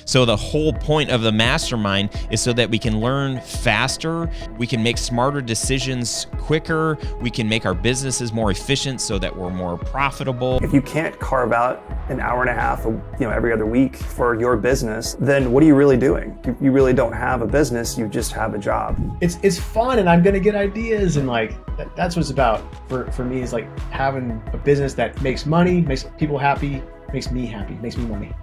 So the whole point of the mastermind is so that we can learn faster, we can make smarter decisions quicker, we can make our businesses more efficient so that we're more profitable. If you can't carve out an hour and a half, every other week for your business, then what are you really doing? You really don't have a business, you just have a job. It's fun, and I'm gonna get ideas, and that's what it's about for me, is like having a business that makes money, makes people happy, makes me happy, makes me money.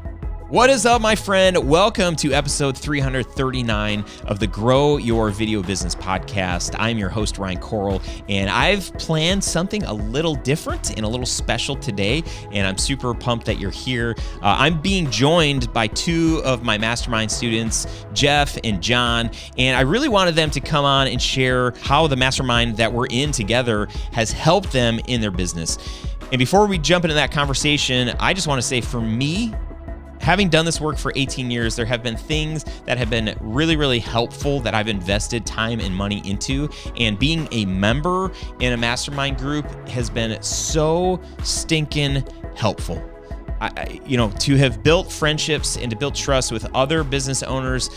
What is up, my friend? Welcome to episode 339 of the Grow Your Video Business podcast. I'm your host, Ryan Coral, and I've planned something a little different and a little special today, and I'm super pumped that you're here. I'm being joined by two of my mastermind students, Jeff and John, and I really wanted them to come on and share how the mastermind that we're in together has helped them in their business. And before we jump into that conversation, I just want to say, for me, having done this work for 18 years, there have been things that have been really, really helpful that I've invested time and money into. And being a member in a mastermind group has been so stinking helpful. To have built friendships and to build trust with other business owners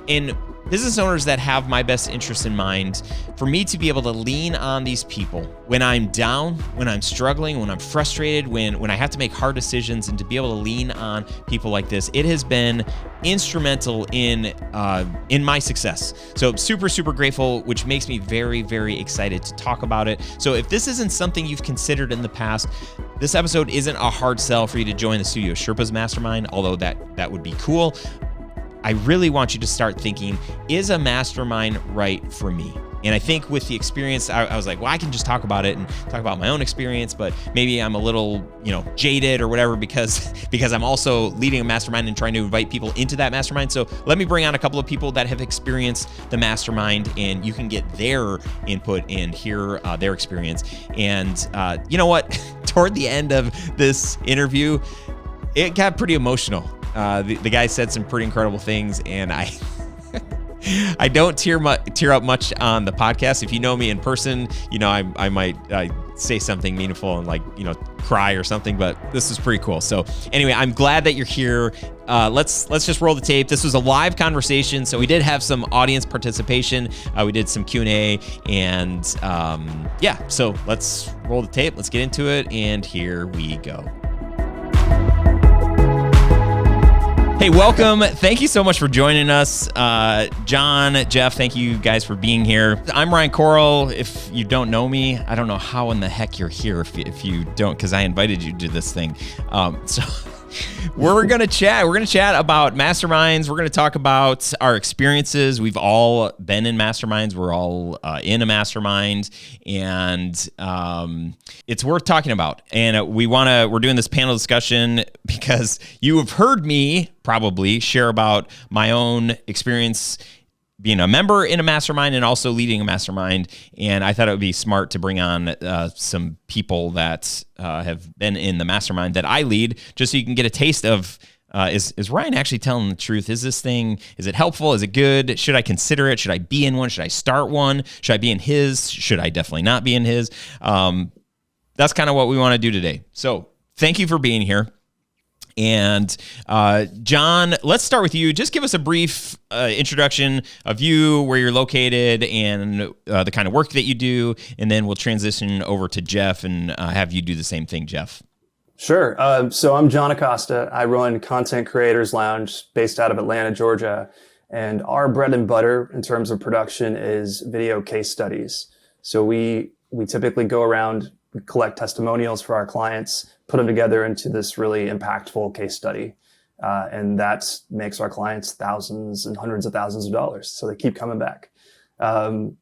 and business owners that have my best interest in mind, for me to be able to lean on these people when I'm down, when I'm struggling, when I'm frustrated, when I have to make hard decisions, and to be able to lean on people like this, it has been instrumental in my success. So super, super grateful, which makes me very, very excited to talk about it. So if this isn't something you've considered in the past, this episode isn't a hard sell for you to join the Studio Sherpas Mastermind, although that would be cool. I really want you to start thinking, is a mastermind right for me? And I think with the experience, I was like, well, I can just talk about it and talk about my own experience, but maybe I'm a little, jaded or whatever because I'm also leading a mastermind and trying to invite people into that mastermind. So let me bring on a couple of people that have experienced the mastermind, and you can get their input and hear their experience. And you know what? Toward the end of this interview, it got pretty emotional. The guy said some pretty incredible things, and I don't tear up much on the podcast. If you know me in person, I might say something meaningful and cry or something, but this is pretty cool. So anyway, I'm glad that you're here. Let's just roll the tape. This was a live conversation, so we did have some audience participation. We did some Q&A, and so let's roll the tape. Let's get into it, and here we go. Hey, welcome. Thank you so much for joining us. John, Jeff, thank you guys for being here. I'm Ryan Coral. If you don't know me, I don't know how in the heck you're here if you don't, because I invited you to this thing. So we're going to chat. We're going to chat about masterminds. We're going to talk about our experiences. We've all been in masterminds. We're all in a mastermind, and it's worth talking about. And we're doing this panel discussion because you have heard me probably share about my own experience being a member in a mastermind and also leading a mastermind. And I thought it would be smart to bring on some people that have been in the mastermind that I lead, just so you can get a taste of, is Ryan actually telling the truth? Is it helpful? Is it good? Should I consider it? Should I be in one? Should I start one? Should I be in his? Should I definitely not be in his? That's kind of what we want to do today. So thank you for being here. And John, let's start with you. Just give us a brief introduction of you, where you're located, and the kind of work that you do, and then we'll transition over to Jeff and have you do the same thing, Jeff. Sure. So I'm John Acosta. I run Content Creators Lounge based out of Atlanta, Georgia. And our bread and butter in terms of production is video case studies. So we typically go around, we collect testimonials for our clients, put them together into this really impactful case study. And that makes our clients thousands and hundreds of thousands of dollars. So they keep coming back.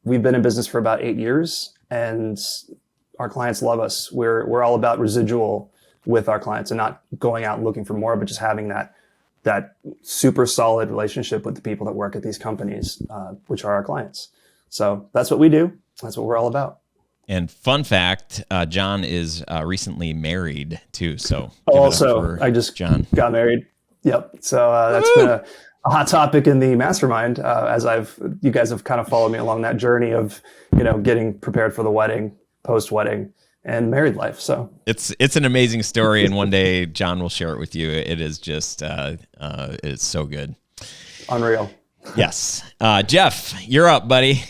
We've been in business for about 8 years, and our clients love us. We're all about residual with our clients and not going out looking for more, but just having that super solid relationship with the people that work at these companies, which are our clients. So that's what we do. That's what we're all about. And fun fact, John is recently married too. So also, I just got married. Yep. So that's been a hot topic in the mastermind, as you guys have kind of followed me along that journey of, getting prepared for the wedding, post-wedding. and married life. So it's an amazing story, and one day John will share it with you. It is just it's so good. Unreal. Yes. Jeff, you're up, buddy.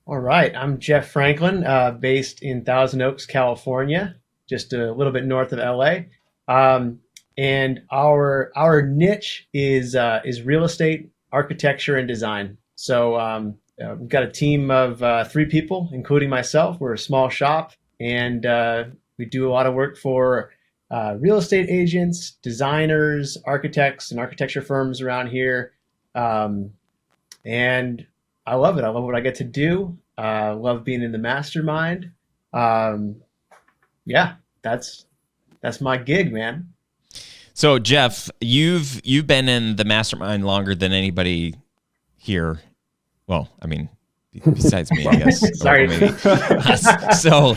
All right. I'm Jeff Franklin, based in Thousand Oaks, California, just a little bit north of LA. And our niche is real estate, architecture, and design. So we've got a team of 3 people, including myself. We're a small shop, and we do a lot of work for real estate agents, designers, architects, and architecture firms around here. And I love it. I love what I get to do. Love being in the mastermind. Yeah, that's my gig, man. So Jeff, you've been in the mastermind longer than anybody here. Well, I mean, besides me, I guess. Sorry. So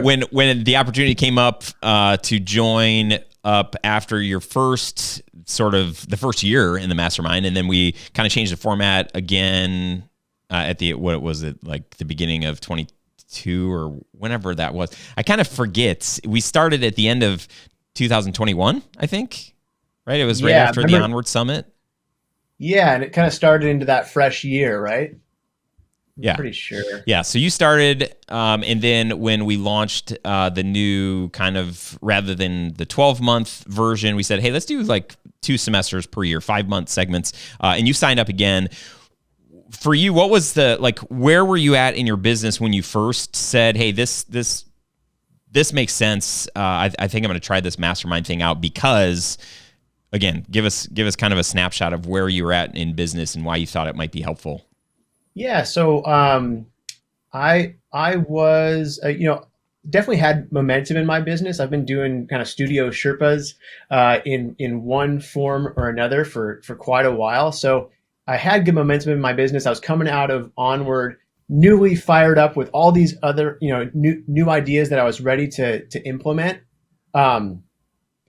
when the opportunity came up to join up after your first the first year in the mastermind, and then we kind of changed the format again at the the beginning of 22 or whenever that was. I kind of forget. We started at the end of 2021, I think. Right? It was right after the Onward Summit. Yeah, and it kind of started into that fresh year, right? Yeah. Pretty sure. Yeah. So you started, and then when we launched the new kind of, rather than the 12-month version, we said, hey, let's do like 2 semesters per year, 5-month segments. And you signed up again. For you, what was where were you at in your business when you first said, hey, this makes sense. I think I'm going to try this mastermind thing out because, again, give us kind of a snapshot of where you were at in business and why you thought it might be helpful. Yeah, so I was definitely had momentum in my business. I've been doing kind of studio Sherpas in one form or another for quite a while. So I had good momentum in my business. I was coming out of Onward, newly fired up with all these other new ideas that I was ready to implement. And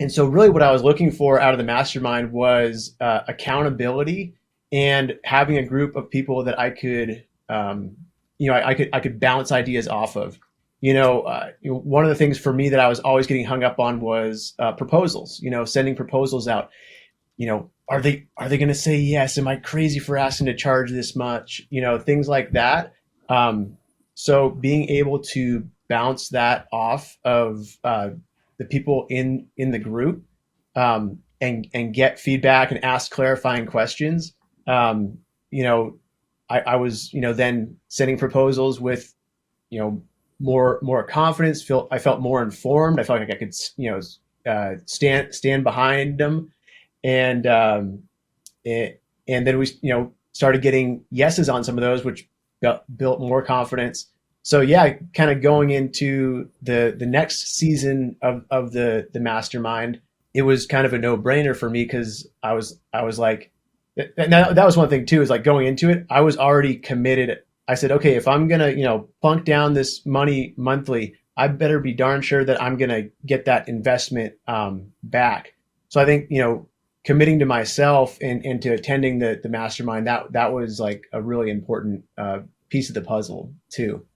so really what I was looking for out of the mastermind was accountability and having a group of people that I could, I could bounce ideas off of. One of the things for me that I was always getting hung up on was proposals. Sending proposals out. Are they going to say yes? Am I crazy for asking to charge this much? Things like that. So being able to bounce that off of the people in the group and get feedback and ask clarifying questions. I was, then sending proposals with, more confidence. I felt more informed. I felt like I could, stand behind them. And then we, started getting yeses on some of those, which built more confidence. So yeah, kind of going into the next season of the mastermind, it was kind of a no-brainer for me because I was like, and that was one thing too, is like going into it, I was already committed. I said, okay, if I'm going to, plunk down this money monthly, I better be darn sure that I'm going to get that investment back. So I think, committing to myself and to attending the mastermind, that was like a really important piece of the puzzle too.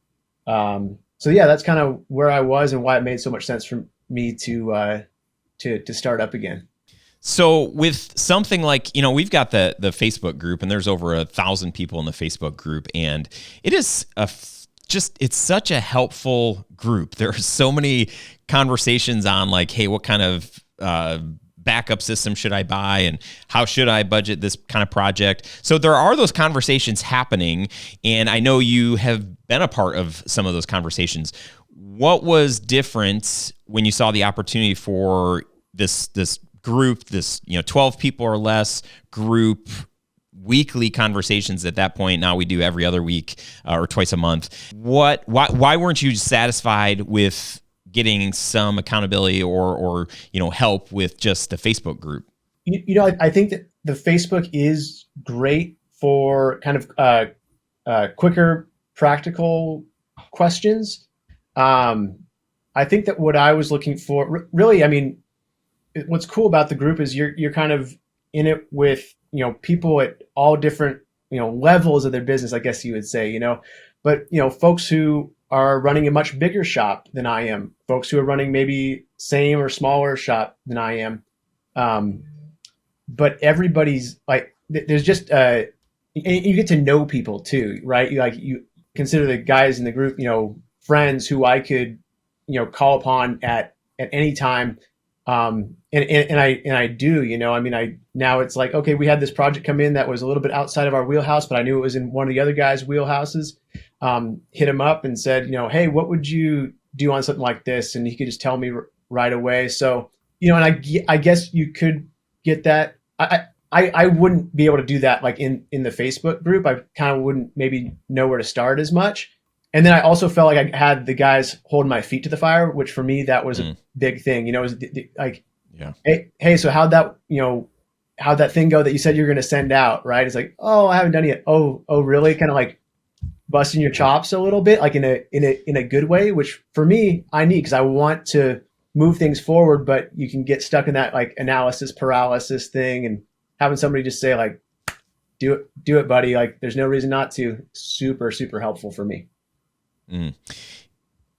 So yeah, that's kind of where I was and why it made so much sense for me to start up again. So with something like, we've got the Facebook group, and there's over 1,000 people in the Facebook group, and it is it's such a helpful group. There are so many conversations on like, hey, what kind of backup system should I buy, and how should I budget this kind of project? So there are those conversations happening, and I know you have been a part of some of those conversations. What was different when you saw the opportunity for this group, this 12 people or less group, weekly conversations at that point? Now we do every other week or twice a month. Why weren't you satisfied with getting some accountability or help with just the Facebook group? I think that the Facebook is great for kind of quicker, practical questions. I think that what I was looking for, really, I mean, what's cool about the group is you're kind of in it with people at all different levels of their business, I guess you would say, but folks who are running a much bigger shop than I am, folks who are running maybe same or smaller shop than I am. But everybody's like, there's just, you get to know people too, right? You consider the guys in the group, friends who I could, call upon at any time. And I do, now it's like, okay, we had this project come in that was a little bit outside of our wheelhouse, but I knew it was in one of the other guys' wheelhouses. Hit him up and said, hey, what would you do on something like this? And he could just tell me right away. So, and I guess you could get that. I wouldn't be able to do that like in the Facebook group. I kind of wouldn't maybe know where to start as much. And then I also felt like I had the guys holding my feet to the fire, which for me, that was a big thing, it was like, yeah. Hey, so how'd that thing go that you said you're going to send out? Right. It's like, oh, I haven't done it yet. Oh, really? Kind of like busting your chops a little bit, like in a good way, which for me, I need, because I want to move things forward, but you can get stuck in that like analysis paralysis thing, and having somebody just say like, do it, buddy. Like there's no reason not to. Super, super helpful for me.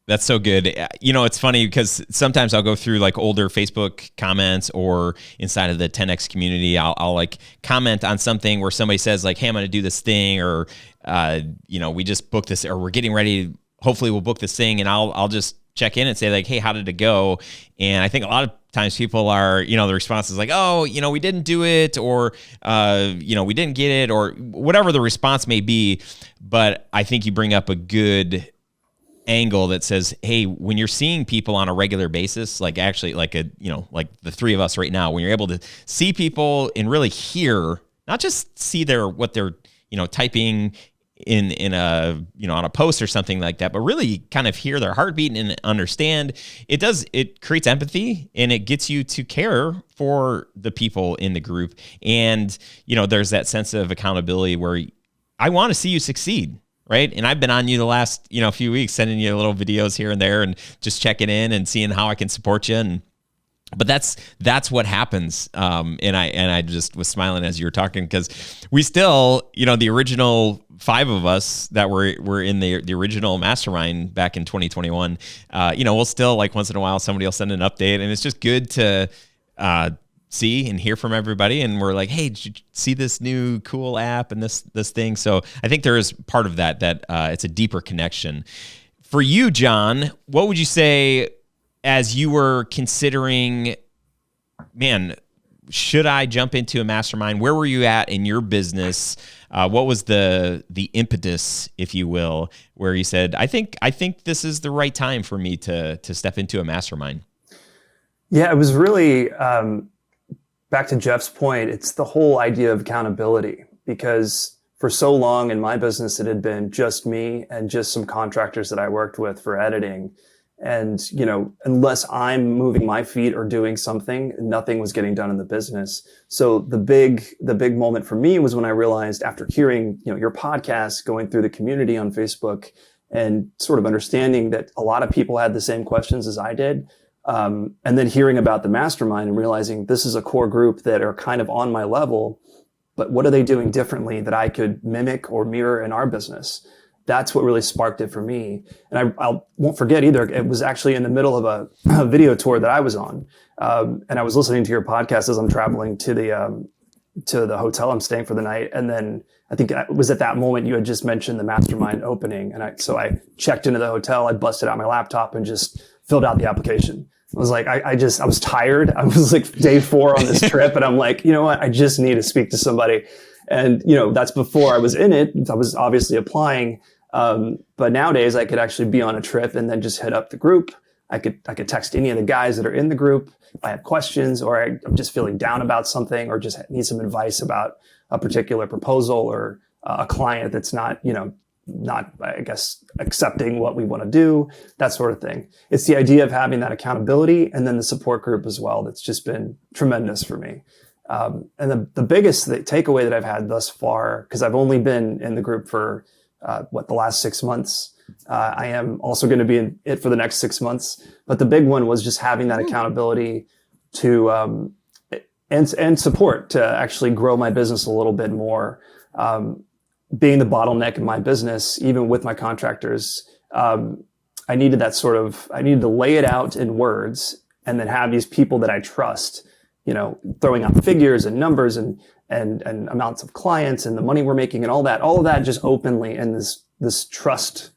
That's so good. It's funny because sometimes I'll go through like older Facebook comments, or inside of the 10X community, I'll like comment on something where somebody says like, hey, I'm going to do this thing, or, we just booked this, or we're getting ready. Hopefully we'll book this thing. And I'll just check in and say like, hey, how did it go? And I think a lot of times people are, the response is like, oh, we didn't do it, or, we didn't get it, or whatever the response may be. But I think you bring up a good angle that says, hey, when you're seeing people on a regular basis, like actually like like the three of us right now, when you're able to see people and really hear, not just see what they're, typing in a, on a post or something like that, but really kind of hear their heartbeat and understand, it creates empathy, and it gets you to care for the people in the group. And, there's that sense of accountability where I want to see you succeed. Right. And I've been on you the last, few weeks, sending you little videos here and there and just checking in and seeing how I can support you. But that's what happens. And I just was smiling as you were talking, because we still, the original 5 of us that were in the original Mastermind back in 2021, we'll still, like, once in a while somebody will send an update, and it's just good to see and hear from everybody. And we're like, hey, did you see this new cool app and this thing? So I think there is part of that it's a deeper connection. For you, John, what would you say as you were considering, man, should I jump into a mastermind? Where were you at in your business? What was the impetus, if you will, where you said, I think this is the right time for me to step into a mastermind? Yeah, it was really, back to Jeff's point, it's the whole idea of accountability, because for so long in my business, it had been just me and just some contractors that I worked with for editing. And, unless I'm moving my feet or doing something, nothing was getting done in the business. So the big moment for me was when I realized, after hearing, your podcast, going through the community on Facebook, and sort of understanding that a lot of people had the same questions as I did. And then hearing about the mastermind and realizing this is a core group that are kind of on my level, but what are they doing differently that I could mimic or mirror in our business? That's what really sparked it for me. And I won't forget either, it was actually in the middle of a video tour that I was on. And I was listening to your podcast as I'm traveling to the hotel I'm staying for the night. And then I think it was at that moment you had just mentioned the mastermind opening. And so I checked into the hotel, I busted out my laptop and just filled out the application. I was like, I was tired. I was like day 4 on this trip, and I'm like, you know what? I just need to speak to somebody. And, that's before I was in it. I was obviously applying. But nowadays I could actually be on a trip and then just hit up the group. I could text any of the guys that are in the group if I have questions, or I'm just feeling down about something, or just need some advice about a particular proposal, or a client that's not, I guess, accepting what we want to do, that sort of thing. It's the idea of having that accountability, and then the support group as well. That's just been tremendous for me. And the biggest takeaway that I've had thus far, because I've only been in the group for the last 6 months. I am also going to be in it for the next 6 months. But the big one was just having that accountability to and support to actually grow my business a little bit more. Being the bottleneck in my business, even with my contractors, I needed I needed to lay it out in words and then have these people that I trust, throwing out figures and numbers and amounts of clients and the money we're making and all of that just openly in this trust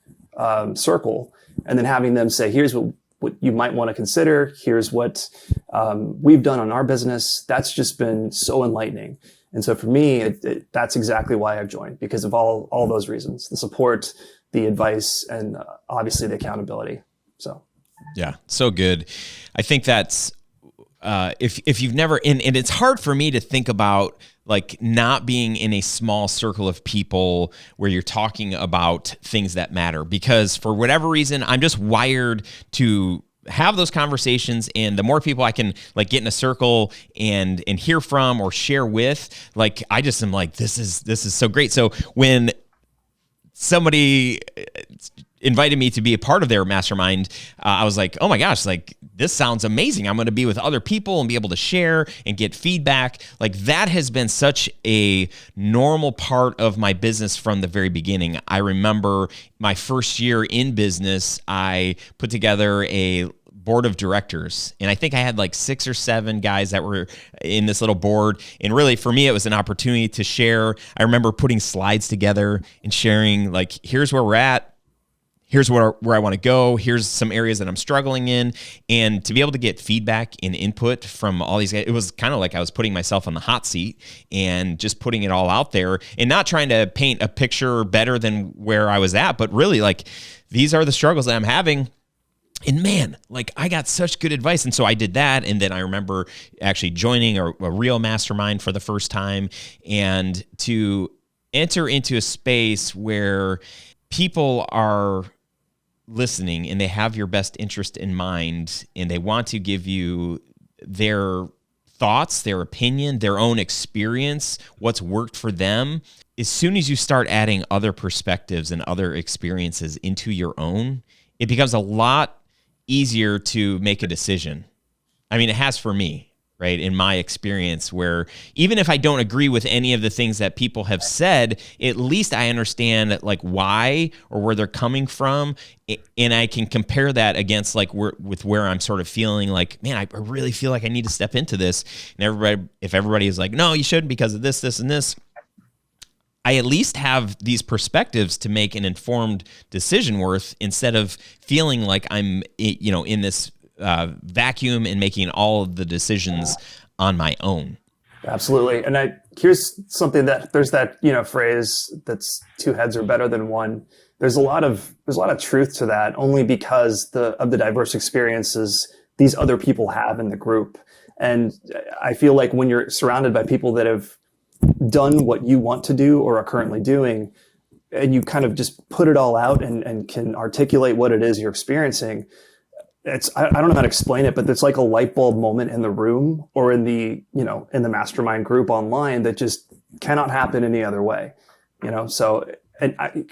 circle. And then having them say, here's what you might want to consider. Here's what we've done on our business. That's just been so enlightening. And so for me, that's exactly why I've joined, because of all those reasons: the support, the advice, and obviously the accountability. So, yeah, so good. I think that's if you've never, and it's hard for me to think about like not being in a small circle of people where you're talking about things that matter, because for whatever reason, I'm just wired to have those conversations, and the more people I can like get in a circle and hear from or share with, like I just am like, this is so great. So when somebody invited me to be a part of their mastermind, I was like, oh my gosh, like this sounds amazing. I'm going to be with other people and be able to share and get feedback. Like that has been such a normal part of my business from the very beginning. I remember my first year in business, I put together a board of directors, and I think I had like 6 or 7 guys that were in this little board. And really for me, it was an opportunity to share. I remember putting slides together and sharing like, here's where we're at. Here's where I want to go. Here's some areas that I'm struggling in. And to be able to get feedback and input from all these guys, it was kind of like I was putting myself on the hot seat and just putting it all out there and not trying to paint a picture better than where I was at, but really like, these are the struggles that I'm having. And man, like I got such good advice. And so I did that. And then I remember actually joining a real mastermind for the first time, and to enter into a space where people are listening and they have your best interest in mind, and they want to give you their thoughts, their opinion, their own experience, what's worked for them. As soon as you start adding other perspectives and other experiences into your own, it becomes a lot easier to make a decision. I mean, it has for me, right? In my experience, where even if I don't agree with any of the things that people have said, at least I understand that like why or where they're coming from. And I can compare that against like where I'm sort of feeling like, man, I really feel like I need to step into this. And if everybody is like, no, you shouldn't because of this, this, and this, I at least have these perspectives to make an informed decision worth, instead of feeling like I'm, in this vacuum and making all of the decisions on my own. Absolutely. And here's something that there's that, phrase that's 2 heads are better than one. There's a lot of truth to that, only because of the diverse experiences these other people have in the group. And I feel like when you're surrounded by people that have done what you want to do or are currently doing, and you kind of just put it all out and can articulate what it is you're experiencing, I don't know how to explain it, but it's like a light bulb moment in the room or in the mastermind group online that just cannot happen any other way. So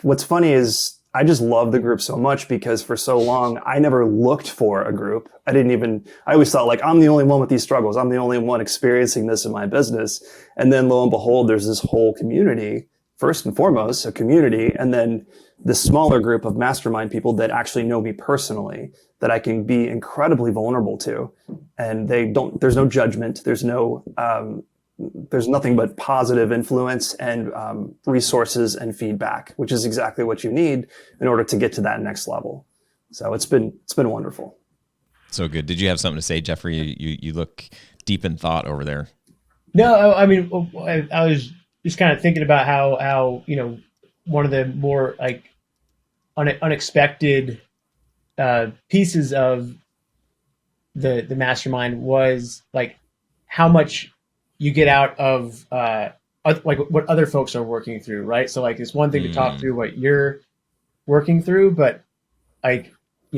what's funny is I just love the group so much, because for so long I never looked for a group. I always thought like, I'm the only one with these struggles. I'm the only one experiencing this in my business. And then lo and behold, there's this whole community, first and foremost, a community, and then this smaller group of mastermind people that actually know me personally, that I can be incredibly vulnerable to. And there's no judgment. There's nothing but positive influence and resources and feedback, which is exactly what you need in order to get to that next level. So it's been wonderful. So good. Did you have something to say, Jeffrey? You look deep in thought over there. No, I mean, I was just kind of thinking about how one of the more like unexpected pieces of the mastermind was like how much you get out of like what other folks are working through, right? So like it's one thing to talk through what you're working through, but like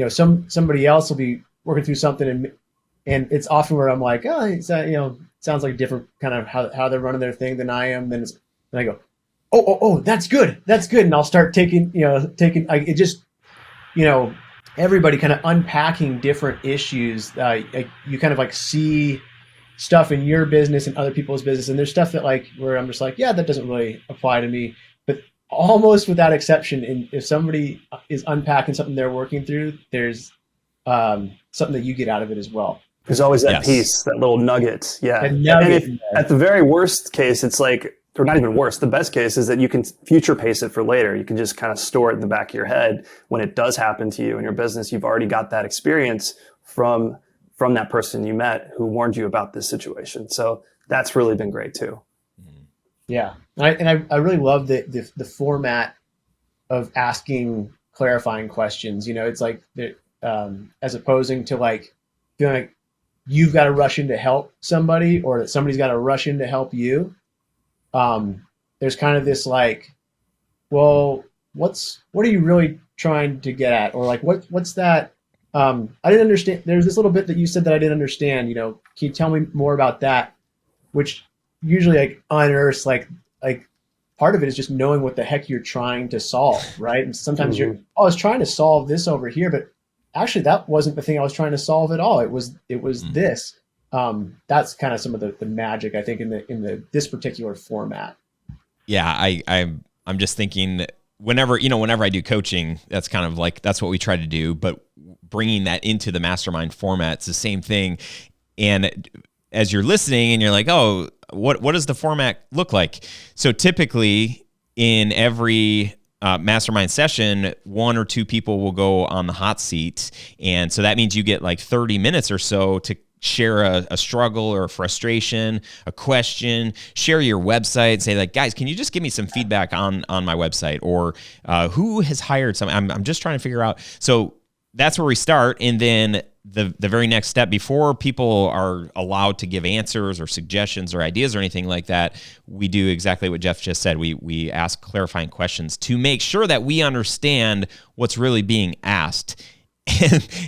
somebody else will be working through something, and it's often where I'm like, oh, it's sounds like a different kind of how they're running their thing than I am. Then I go, oh, that's good, and I'll start taking it just everybody kind of unpacking different issues. You kind of like see stuff in your business and other people's business, and there's stuff that like where I'm just like, yeah, that doesn't really apply to me. But almost without exception, if somebody is unpacking something they're working through, there's something that you get out of it as well. There's always that piece, that little nugget. Yeah. And if, at the very worst case, it's like, or not even worse, the best case is that you can future pace it for later. You can just kind of store it in the back of your head. When it does happen to you in your business, you've already got that experience from that person you met who warned you about this situation. So that's really been great too. Yeah. I really love the format of asking clarifying questions. You know, it's like, as opposing to like feeling like you've got to rush in to help somebody or that somebody's got to rush in to help you. There's kind of this like, well, what are you really trying to get at? Or like, what's that? I didn't understand. There's this little bit that you said that I didn't understand, you know, can you tell me more about that? Which usually like unearths like part of it is just knowing what the heck you're trying to solve. Right. And sometimes I was trying to solve this over here, but actually that wasn't the thing I was trying to solve at all. It was this. That's kind of some of the magic, I think, in this particular format. Yeah, I'm just thinking whenever I do coaching, that's kind of like, that's what we try to do, but bringing that into the mastermind format, it's the same thing. And as you're listening and you're like, oh, what does the format look like? So typically in every mastermind session, one or two people will go on the hot seat. And so that means you get like 30 minutes or so to share a struggle or a frustration, a question, share your website, say like, guys, can you just give me some feedback on my website, or who has hired some, I'm just trying to figure out. So that's where we start. And then the very next step, before people are allowed to give answers or suggestions or ideas or anything like that, we do exactly what Jeff just said. We ask clarifying questions to make sure that we understand what's really being asked.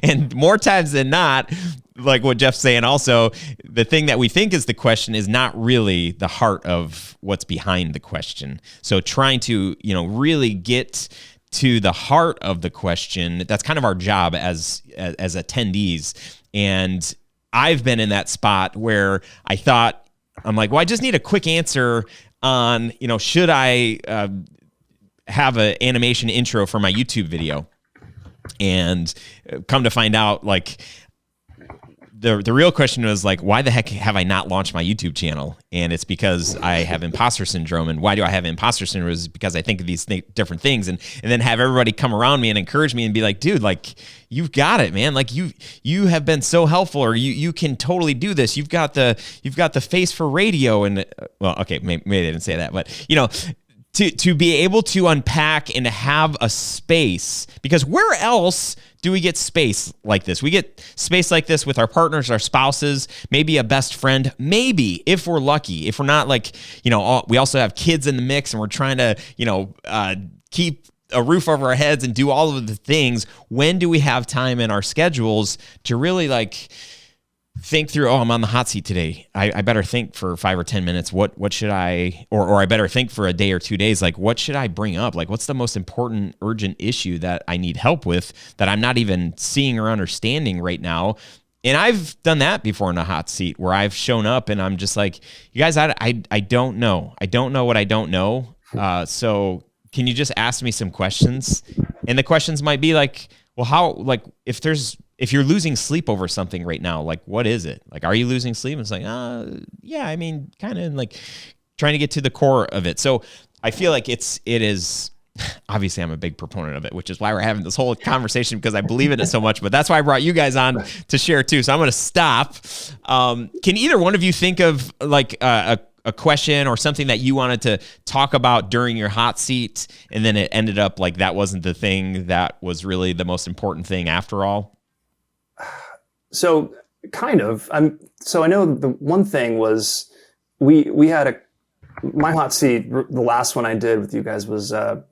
And more times than not, like what Jeff's saying also, the thing that we think is the question is not really the heart of what's behind the question. So trying to, really get to the heart of the question, that's kind of our job as attendees. And I've been in that spot where I'm like, well, I just need a quick answer on, should I have an animation intro for my YouTube video? And come to find out, like, the real question was like, why the heck have I not launched my YouTube channel? And it's because I have imposter syndrome. And why do I have imposter syndrome? Is because I think of these different things, and then have everybody come around me and encourage me and be like, dude, like, you've got it, man. Like you have been so helpful, or you can totally do this. You've got the face for radio. And well, okay, maybe they didn't say that, but to be able to unpack and have a space, because where else do we get space like this? We get space like this with our partners, our spouses, maybe a best friend, maybe if we're lucky. If we're not, like, we also have kids in the mix and we're trying to, keep a roof over our heads and do all of the things. When do we have time in our schedules to really think through, I'm on the hot seat today. I better think for 5 or 10 minutes. What should I, or I better think for a day or 2 days, like, what should I bring up? Like, what's the most important, urgent issue that I need help with that I'm not even seeing or understanding right now? And I've done that before in a hot seat where I've shown up and I'm just like, you guys, I don't know. I don't know what I don't know. So can you just ask me some questions? And the questions might be like, well, how, like, if you're losing sleep over something right now, like, what is it? Like, are you losing sleep? And it's like, yeah, I mean, kind of like trying to get to the core of it. So I feel like it is, obviously I'm a big proponent of it, which is why we're having this whole conversation, because I believe in it so much, but that's why I brought you guys on to share too. So I'm going to stop. Can either one of you think of like a question or something that you wanted to talk about during your hot seat, and then it ended up like that wasn't the thing that was really the most important thing after all? So kind of. So I know the one thing was we had my hot seat. The last one I did with you guys was it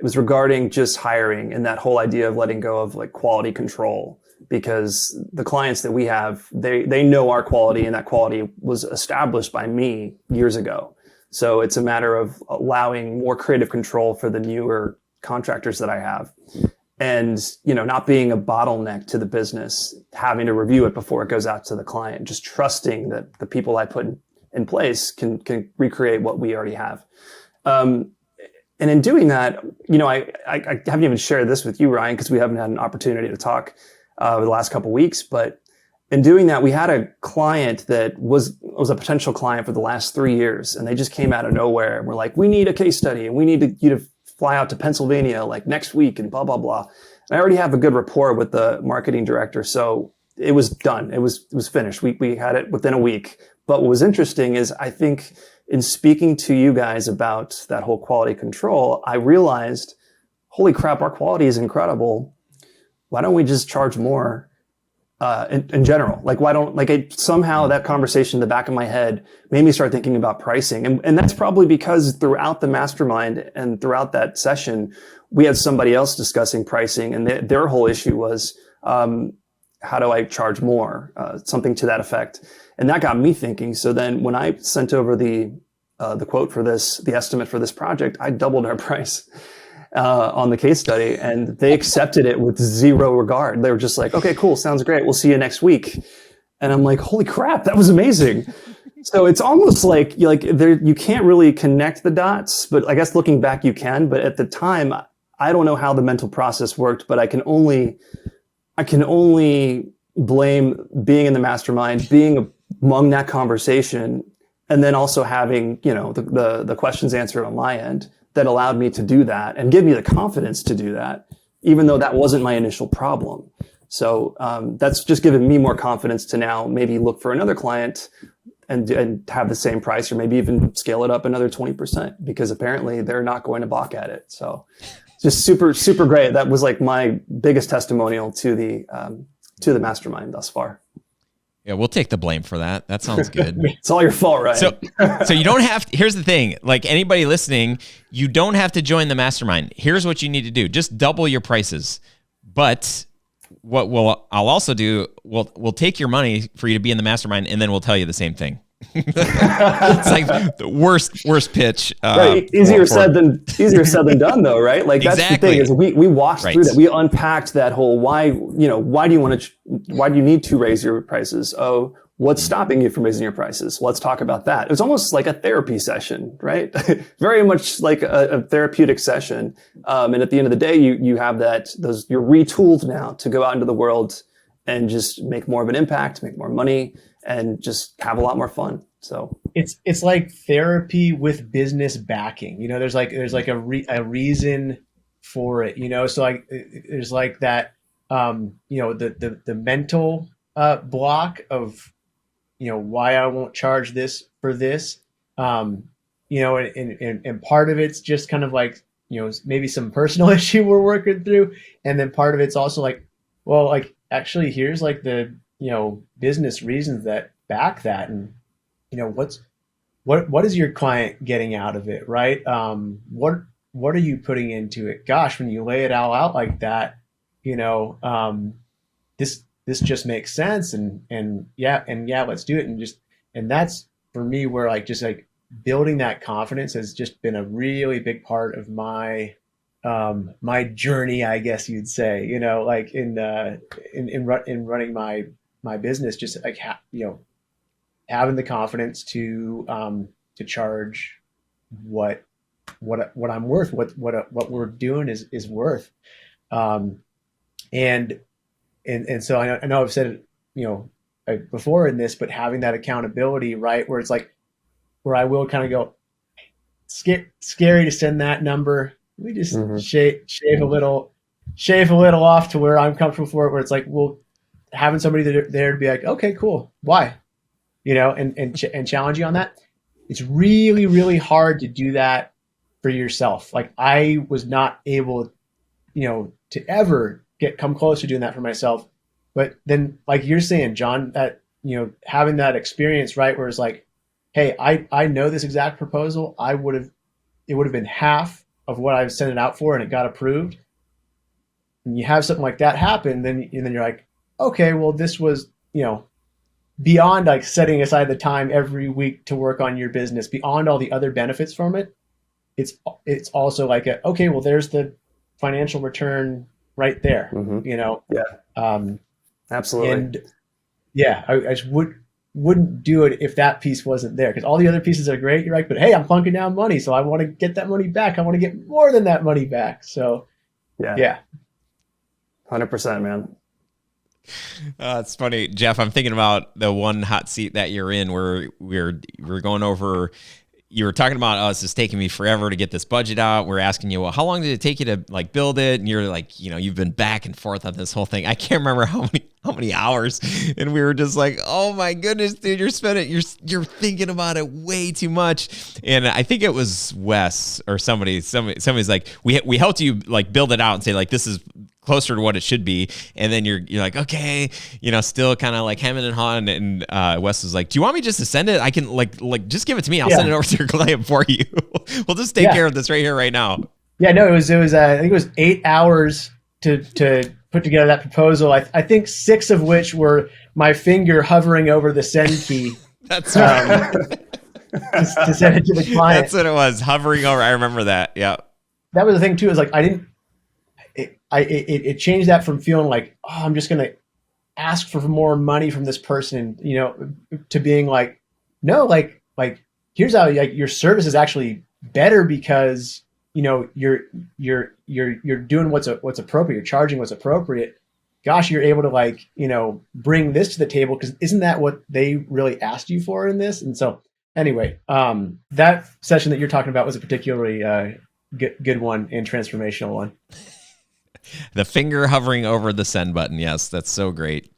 was regarding just hiring and that whole idea of letting go of like quality control, because the clients that we have, they know our quality, and that quality was established by me years ago. So it's a matter of allowing more creative control for the newer contractors that I have. And, not being a bottleneck to the business, having to review it before it goes out to the client, just trusting that the people I put in place can recreate what we already have. And And in doing that, you know, I haven't even shared this with you, Ryan, because we haven't had an opportunity to talk the last couple of weeks. But in doing that, we had a client that was a potential client for the last 3 years, and they just came out of nowhere. And we're like, we need a case study, and we need you to fly out to Pennsylvania like next week, and blah blah blah. And I already have a good rapport with the marketing director, so it was done. It was finished. We had it within a week. But what was interesting is, I think, in speaking to you guys about that whole quality control, I realized, holy crap, our quality is incredible. Why don't we just charge more in general? Like, why don't, somehow that conversation in the back of my head made me start thinking about pricing. And that's probably because throughout the mastermind and throughout that session, we had somebody else discussing pricing, and their whole issue was, how do I charge more? Something to that effect. And that got me thinking. So then when I sent over the quote for this, the estimate for this project, I doubled our price on the case study, and they accepted it with zero regard. They were just like, okay, cool. Sounds great. We'll see you next week. And I'm like, holy crap, that was amazing. So it's almost like you can't really connect the dots, but I guess looking back you can. But at the time, I don't know how the mental process worked, but I can only blame being in the mastermind, being among that conversation, and then also having, you know, the questions answered on my end that allowed me to do that and give me the confidence to do that, even though that wasn't my initial problem. So that's just given me more confidence to now maybe look for another client and have the same price, or maybe even scale it up another 20%, because apparently they're not going to balk at it. So just super, super great. That was like my biggest testimonial to the mastermind thus far. Yeah, we'll take the blame for that. That sounds good. It's all your fault, right? So you don't have to, here's the thing, like anybody listening, you don't have to join the mastermind. Here's what you need to do. Just double your prices. But I'll also do, we'll take your money for you to be in the mastermind, and then we'll tell you the same thing. It's like the worst pitch. Right. Easier said than done, though, right? Like that's exactly. The thing is we walked through that. We unpacked that whole why do you need to raise your prices? Oh, what's stopping you from raising your prices? Let's talk about that. It was almost like a therapy session, right? Very much like a therapeutic session. And at the end of the day, you have you're retooled now to go out into the world and just make more of an impact, make more money, and just have a lot more fun. So it's like therapy with business backing. You know, there's like a reason for it. You know, so like there's like that. You know, the mental block of, you know, why I won't charge this for this. You know, and part of it's just kind of like, you know, maybe some personal issue we're working through, and then part of it's also like, well, like actually here's like the, you know, business reasons that back that, and you know, what is your client getting out of it, right? What are you putting into it? Gosh, when you lay it all out like that, you know, this just makes sense, and yeah, let's do it, and that's for me where like just like building that confidence has just been a really big part of my my journey, I guess you'd say, you know, like in running my business, just like you know, having the confidence to charge what I'm worth, what we're doing is worth, and so I know I've said it, you know, before in this, but having that accountability, right, where it's like where I will kind of go, scary to send that number. We just shave a little off to where I'm comfortable for it, where it's like, well, having somebody there to be like, okay, cool. Why? You know, and challenge you on that. It's really, really hard to do that for yourself. Like I was not able, you know, to ever come close to doing that for myself. But then like you're saying, John, that, you know, having that experience, right, where it's like, hey, I know this exact proposal. It would have been half of what I sent it out for, and it got approved. And you have something like that happen, then you're like, okay, well, this was, you know, beyond like setting aside the time every week to work on your business, beyond all the other benefits from it. It's also like okay, well, there's the financial return right there, you know? Yeah. Absolutely. And yeah, I just wouldn't do it if that piece wasn't there, because all the other pieces are great. You're like, but hey, I'm plunking down money, so I want to get that money back. I want to get more than that money back. So yeah. 100%, man. It's funny, Jeff. I'm thinking about the one hot seat that you're in, where we're going over. You were talking about, oh, it's just taking me forever to get this budget out. We're asking you, well, how long did it take you to like build it? And you're like, you've been back and forth on this whole thing. I can't remember how many hours. And we were just like, oh my goodness, dude, you're thinking about it way too much. And I think it was Wes or somebody's like, we helped you like build it out and say like, this is closer to what it should be. And then you're like, okay, still kind of like hemming and hawing. And Wes was like, do you want me just to send it? I can like just give it to me. I'll send it over to your client for you. We'll just take care of this right here, right now. Yeah, no, it was I think it was 8 hours to put together that proposal. I think 6 of which were my finger hovering over the send key. That's right. To send it to the client. That's what it was, hovering over. I remember that. Yeah. That was the thing too, is like, it changed that from feeling like, oh, I'm just going to ask for more money from this person, to being like, no, like here's how your service is actually better because, you're doing what's appropriate. You're charging what's appropriate. Gosh, you're able to bring this to the table, because isn't that what they really asked you for in this? And so anyway, that session that you're talking about was a particularly good one and transformational one. The finger hovering over the send button. Yes, that's so great.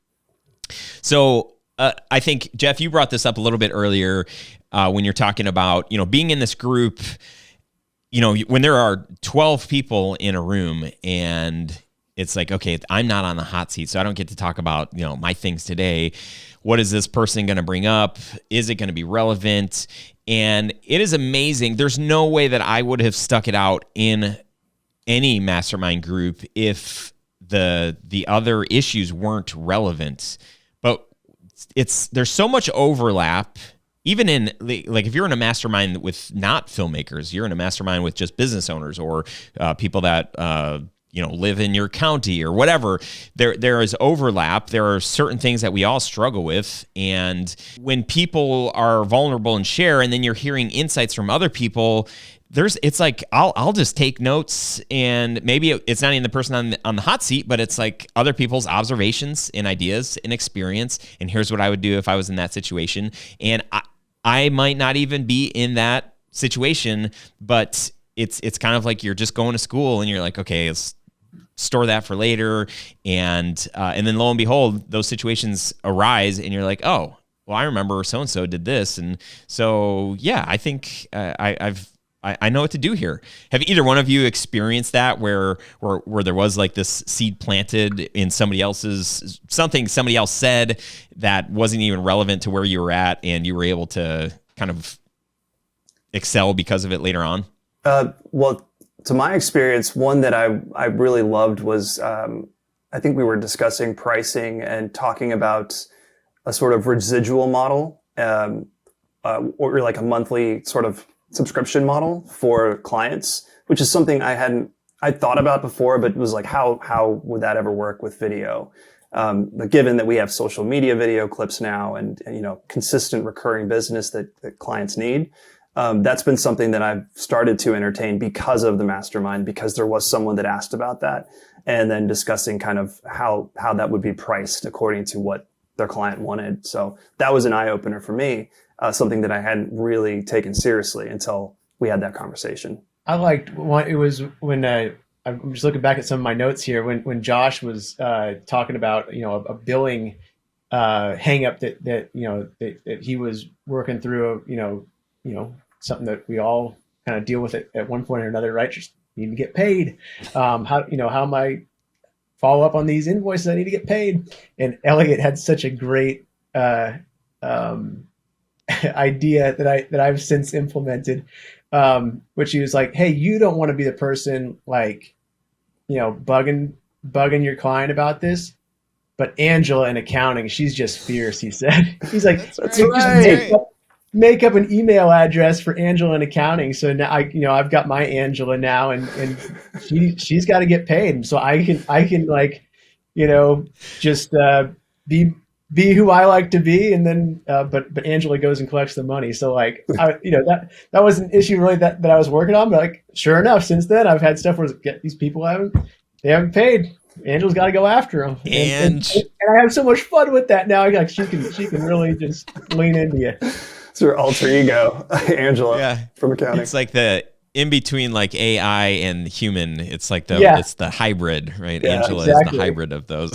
So I think, Jeff, you brought this up a little bit earlier when you're talking about, being in this group, when there are 12 people in a room and it's like, okay, I'm not on the hot seat, so I don't get to talk about, my things today. What is this person going to bring up? Is it going to be relevant? And it is amazing. There's no way that I would have stuck it out in any mastermind group if the other issues weren't relevant. But there's so much overlap, even in like if you're in a mastermind with not filmmakers, you're in a mastermind with just business owners or people that live in your county or whatever. There is overlap. There are certain things that we all struggle with, and when people are vulnerable and share, and then you're hearing insights from other people, it's like I'll just take notes, and maybe it's not even the person on the hot seat, but it's like other people's observations and ideas and experience. And here's what I would do if I was in that situation. And I might not even be in that situation, but it's kind of like you're just going to school and you're like, okay, let's store that for later. And then lo and behold, those situations arise and you're like, oh, well, I remember so-and-so did this. And so, yeah, I think I know what to do here. Have either one of you experienced that where there was like this seed planted in somebody else's, something somebody else said that wasn't even relevant to where you were at, and you were able to kind of excel because of it later on? Well, to my experience, one that I really loved was, I think we were discussing pricing and talking about a sort of residual model, or like a monthly sort of subscription model for clients, which is something I'd thought about before, but it was like, how would that ever work with video? But given that we have social media video clips now and consistent recurring business that clients need, that's been something that I've started to entertain because of the mastermind, because there was someone that asked about that, and then discussing kind of how that would be priced according to what their client wanted. So that was an eye opener for me. Something that I hadn't really taken seriously until we had that conversation. I liked it was when I'm just looking back at some of my notes here when Josh was talking about a billing hang up that he was working through, something that we all kind of deal with at one point or another, right? Just need to get paid. How am I follow up on these invoices? I need to get paid. And Elliot had such a great idea that I've since implemented, which he was like, hey, you don't want to be the person bugging your client about this, but Angela in accounting, she's just fierce, he said. He's like, that's right. Make up an email address for Angela in accounting. So now I've got my Angela now, and she's got to get paid. So I can just be be who I like to be, and then but Angela goes and collects the money. So like that was an issue really that I was working on. But like sure enough, since then I've had stuff where these people haven't paid. Angela's got to go after them, and I have so much fun with that now. Like she can really just lean into you. It's her alter ego, Angela from accounting. It's like the in between like AI and human. It's like it's the hybrid, right? Yeah, Angela is the hybrid of those.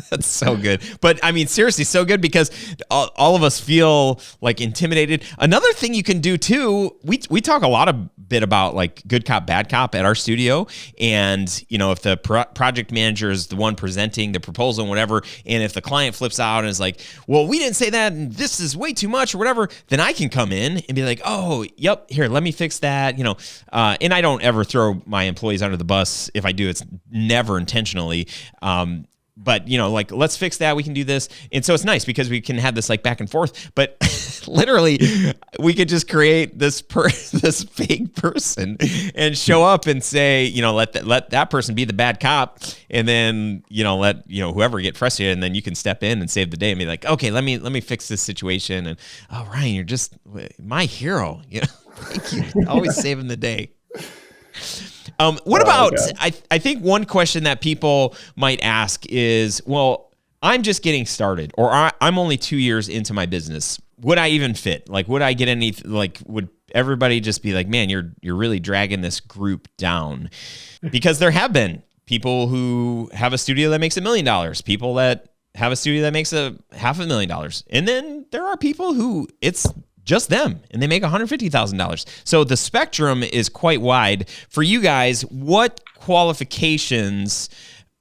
That's so good. But I mean, seriously, so good because all of us feel like intimidated. Another thing you can do too, we talk a bit about like good cop, bad cop at our studio. And, you know, if the project manager is the one presenting the proposal and whatever, and if the client flips out and is like, well, we didn't say that and this is way too much or whatever, then I can come in and be like, oh, yep, here, let me fix that, you know. And I don't ever throw my employees under the bus. If I do, it's never intentionally. But, you know, like, let's fix that. We can do this. And so it's nice because we can have this like back and forth. But literally, we could just create this fake person and show up and say, you know, let that person be the bad cop. And then, you know, let, you know, whoever get frustrated. And then you can step in and save the day and be like, okay, let me fix this situation. And, oh, Ryan, you're just my hero. You know, thank you. Always saving the day. What about, I think one question that people might ask is, well, I'm just getting started, or I'm only 2 years into my business. Would I even fit? Like, would I get any, like, would everybody just be like, man, you're really dragging this group down? Because there have been people who have a studio that makes $1 million, people that have a studio that makes $500,000. And then there are people who it's just them, and they make $150,000. So the spectrum is quite wide. For you guys, what qualifications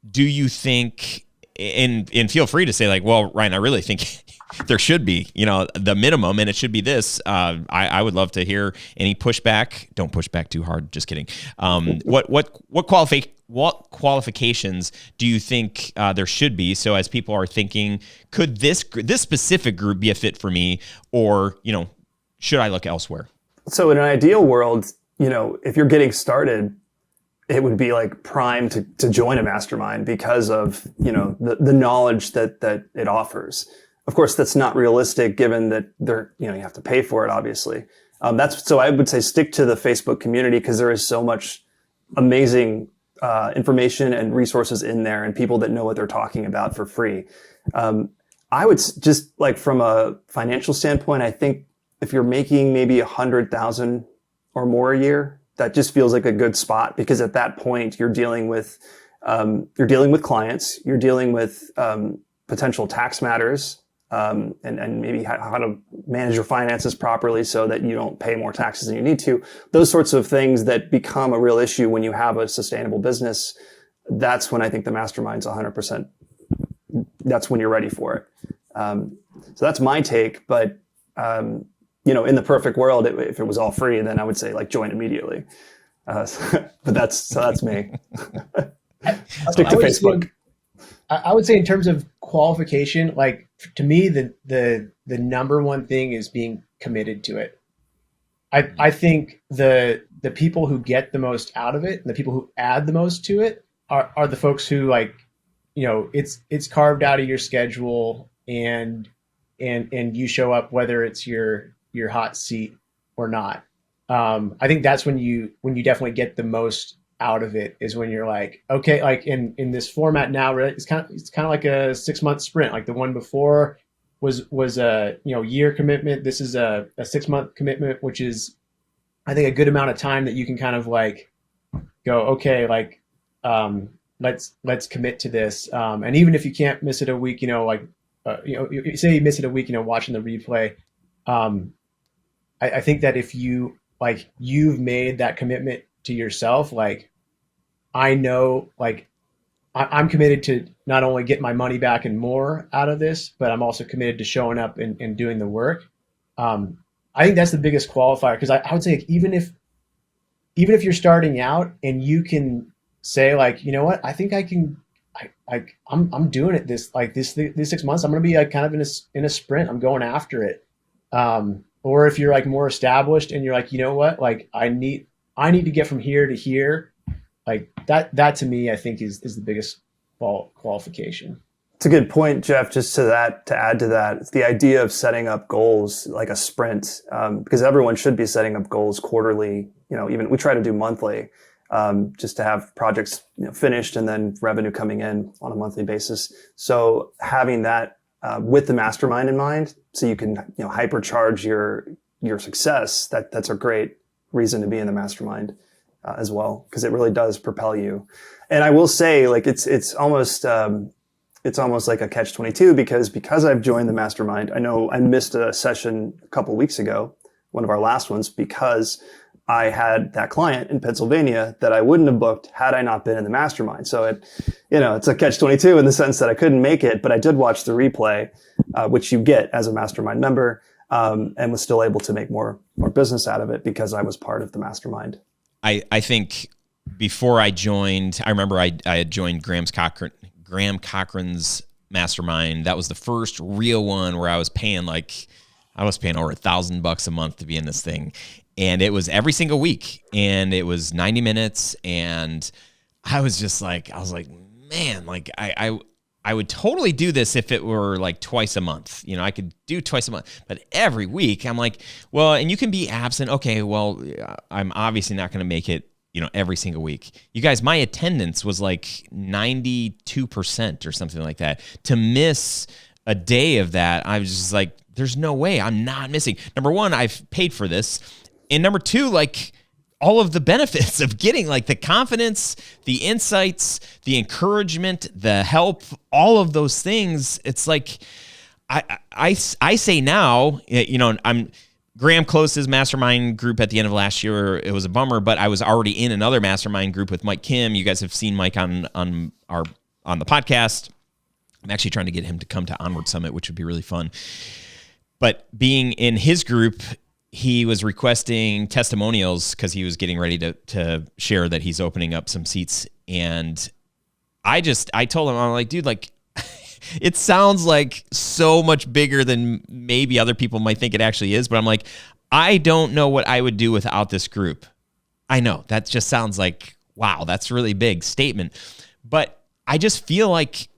do you think, and feel free to say like, well, Ryan, I really think there should be, you know, the minimum, and it should be this. I would love to hear any pushback. Don't push back too hard. Just kidding. What qualifications do you think there should be? So as people are thinking, could this specific group be a fit for me, or, you know, should I look elsewhere? So in an ideal world, you know, if you're getting started, it would be like prime to join a mastermind because of, you know, the knowledge that it offers. Of course, that's not realistic given that you have to pay for it, obviously. So I would say stick to the Facebook community because there is so much amazing information and resources in there and people that know what they're talking about for free. I would just like from a financial standpoint, I think if you're making maybe 100,000 or more a year, that just feels like a good spot because at that point you're dealing with clients, you're dealing with potential tax matters, and maybe how to manage your finances properly so that you don't pay more taxes than you need to. Those sorts of things that become a real issue when you have a sustainable business. That's when I think the mastermind's 100%. That's when you're ready for it. So that's my take, but you know, in the perfect world, if it was all free, then I would say like join immediately. But that's me. Stick to Facebook. I would say in terms of qualification, like to me, the number one thing is being committed to it. I think the people who get the most out of it and the people who add the most to it are the folks who like, you know, it's carved out of your schedule and you show up whether it's your hot seat or not. I think that's when you definitely get the most out of it is when you're like, okay, like in this format now, it's kind of like a 6-month sprint. Like the one before was a year commitment. This is a 6-month commitment, which is I think a good amount of time that you can kind of like go, okay, like let's commit to this. And even if you can't miss it a week, you say you miss it a week, watching the replay. I think that if you've made that commitment to yourself, like I know, like I'm committed to not only get my money back and more out of this, but I'm also committed to showing up and doing the work. I think that's the biggest qualifier because I would say like, even if you're starting out and you can say like, you know what, I think I can. I'm doing it this 6 months. I'm going to be like kind of in a sprint. I'm going after it. Or if you're like more established and you're like, you know what, like I need to get from here to here. Like that to me, I think is the biggest qualification. It's a good point, Jeff. Just to add to that, it's the idea of setting up goals like a sprint, because everyone should be setting up goals quarterly. Even we try to do monthly, just to have projects finished and then revenue coming in on a monthly basis. So having that with the mastermind in mind, so you can hypercharge your success. That's a great reason to be in the mastermind as well, because it really does propel you. And I will say, like it's almost like a catch-22 because I've joined the mastermind. I know I missed a session a couple of weeks ago, one of our last ones, because I had that client in Pennsylvania that I wouldn't have booked had I not been in the mastermind. So it's a catch-22 in the sense that I couldn't make it, but I did watch the replay, which you get as a mastermind member, and was still able to make more business out of it because I was part of the mastermind. I think before I joined, I remember I had joined Graham Cochran's mastermind. That was the first real one where I was paying over $1,000 a month to be in this thing. And it was every single week, and it was 90 minutes. And I was like, man, like I would totally do this if it were like twice a month. I could do twice a month, but every week I'm like, well, and you can be absent. Okay, well, I'm obviously not going to make it, every single week. You guys, my attendance was like 92% or something like that. To miss a day of that, I was just like, there's no way I'm not missing. Number one, I've paid for this. And number two, like all of the benefits of getting like the confidence, the insights, the encouragement, the help, all of those things. It's like, I say now, Graham closed his mastermind group at the end of last year. It was a bummer, but I was already in another mastermind group with Mike Kim. You guys have seen Mike on the podcast. I'm actually trying to get him to come to Onward Summit, which would be really fun. But being in his group, he was requesting testimonials because he was getting ready to share that he's opening up some seats. And I told him, I'm like, dude, like, it sounds like so much bigger than maybe other people might think it actually is. But I'm like, I don't know what I would do without this group. I know that just sounds like, wow, that's a really big statement. But I just feel like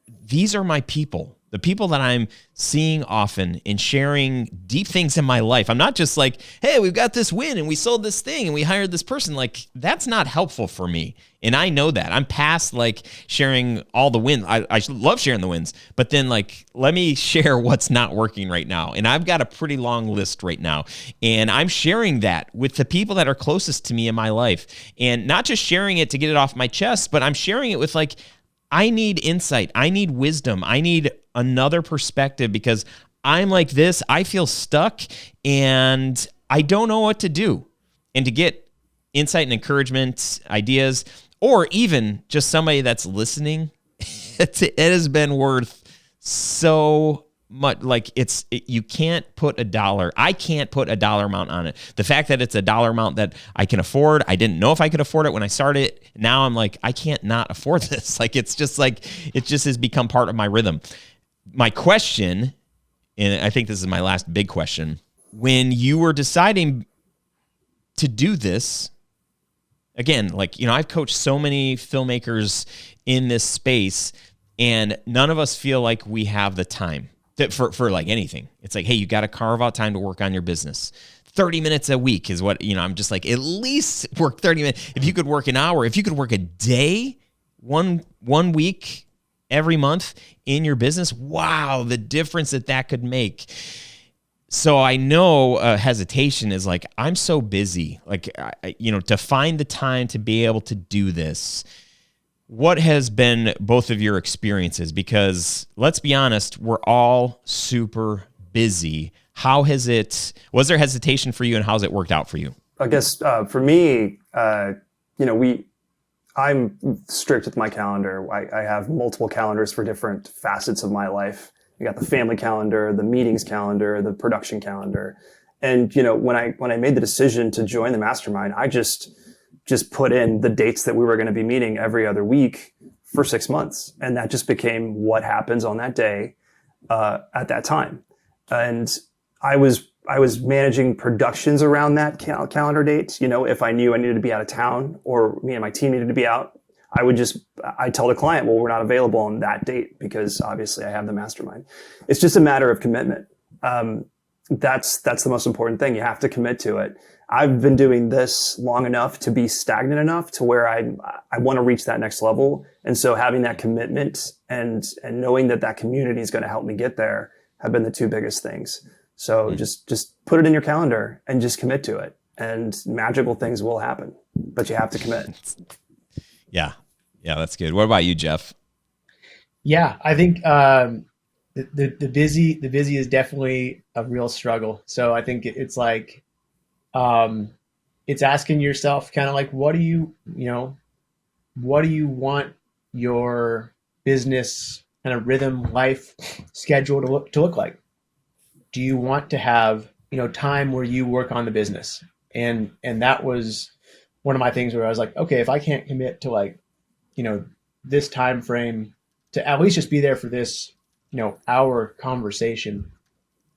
these are my people, the people that I'm seeing often and sharing deep things in my life. I'm not just like, hey, we've got this win and we sold this thing and we hired this person. Like, that's not helpful for me. And I know that. I'm past like sharing all the wins. I love sharing the wins, but then like, let me share what's not working right now. And I've got a pretty long list right now. And I'm sharing that with the people that are closest to me in my life. And not just sharing it to get it off my chest, but I'm sharing it with like, I need insight. I need wisdom. I need another perspective because I'm like this. I feel stuck and I don't know what to do. And to get insight and encouragement, ideas, or even just somebody that's listening, it has been worth so much. Like you can't put a dollar. I can't put a dollar amount on it. The fact that it's a dollar amount that I can afford, I didn't know if I could afford it when I started. Now I'm like, I can't not afford this. Like, it just has become part of my rhythm. My question, and I think this is my last big question, when you were deciding to do this, again, like, I've coached so many filmmakers in this space, and none of us feel like we have the time for like anything. It's like, hey, you got to carve out time to work on your business. 30 minutes a week is what, I'm just like, at least work 30 minutes. If you could work an hour, if you could work a day, one week every month in your business, wow, the difference that could make. So I know hesitation is like, I'm so busy, like, to find the time to be able to do this. What has been both of your experiences? Because let's be honest, we're all super busy. Was there hesitation for you, and how's it worked out for you? I guess for me, I'm strict with my calendar. I have multiple calendars for different facets of my life. I got the family calendar, the meetings calendar, the production calendar. And, when I made the decision to join the mastermind, I just put in the dates that we were going to be meeting every other week for 6 months. And that just became what happens on that day at that time. And I was managing productions around that calendar date. If I knew I needed to be out of town or me and my team needed to be out, I tell the client, well, we're not available on that date because obviously I have the mastermind. It's just a matter of commitment. That's the most important thing. You have to commit to it. I've been doing this long enough to be stagnant enough to where I want to reach that next level. And so having that commitment and knowing that community is going to help me get there have been the two biggest things. So just put it in your calendar and just commit to it, and magical things will happen, but you have to commit. Yeah. Yeah, that's good. What about you, Jeff? Yeah, I think the busy is definitely a real struggle. So I think it's like, it's asking yourself kind of like, what do you want your business kind of rhythm, life schedule to look like? Do you want to have, time where you work on the business? And that was one of my things where I was like, okay, if I can't commit to like, this time frame to at least just be there for this, hour conversation,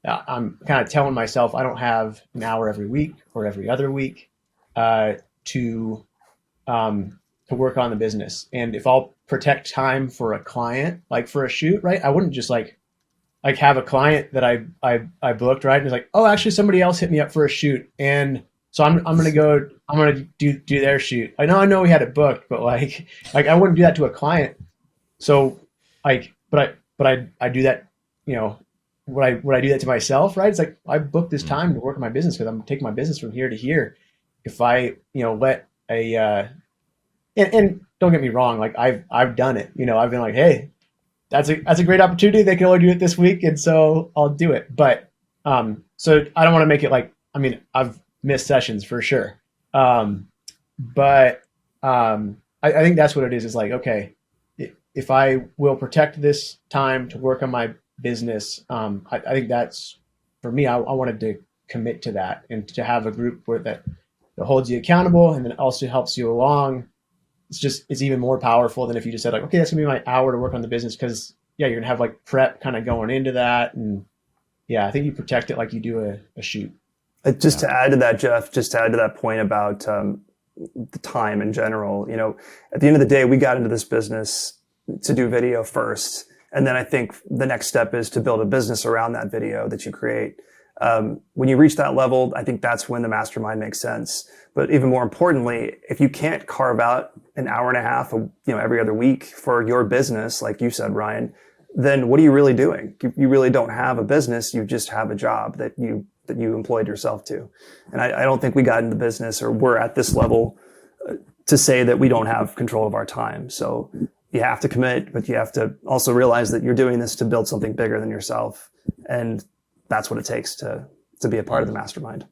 I'm kind of telling myself I don't have an hour every week or every other week to work on the business. And if I'll protect time for a client, like for a shoot, right? I wouldn't just like have a client that I booked, right? And it's like, oh, actually somebody else hit me up for a shoot, and so I'm gonna do their shoot. I know we had it booked, but like I wouldn't do that to a client. So but I do that, would I do that to myself, right? It's like I booked this time to work on my business because I'm taking my business from here to here. If I, let and don't get me wrong, like I've done it. I've been like, hey, that's a great opportunity. They can only do it this week, and so I'll do it. But so I don't want to make it like, I've missed sessions for sure. But I think that's what it is. It's like, okay, if I will protect this time to work on my business, I think that's, for me, I wanted to commit to that and to have a group that holds you accountable and then also helps you along. It's even more powerful than if you just said like, okay, that's gonna be my hour to work on the business. Cause yeah, you're gonna have like prep kind of going into that. And yeah, I think you protect it like you do a shoot. Just to add to that, Jeff, just to add to that point about the time in general, at the end of the day, we got into this business to do video first. And then I think the next step is to build a business around that video that you create. When you reach that level, I think that's when the mastermind makes sense. But even more importantly, if you can't carve out an hour and a half, every other week for your business, like you said, Ryan, then what are you really doing? You really don't have a business. You just have a job that you employed yourself to. And I don't think we got into the business, or we're at this level to say that we don't have control of our time. So you have to commit, but you have to also realize that you're doing this to build something bigger than yourself. And that's what it takes to be a part of the mastermind.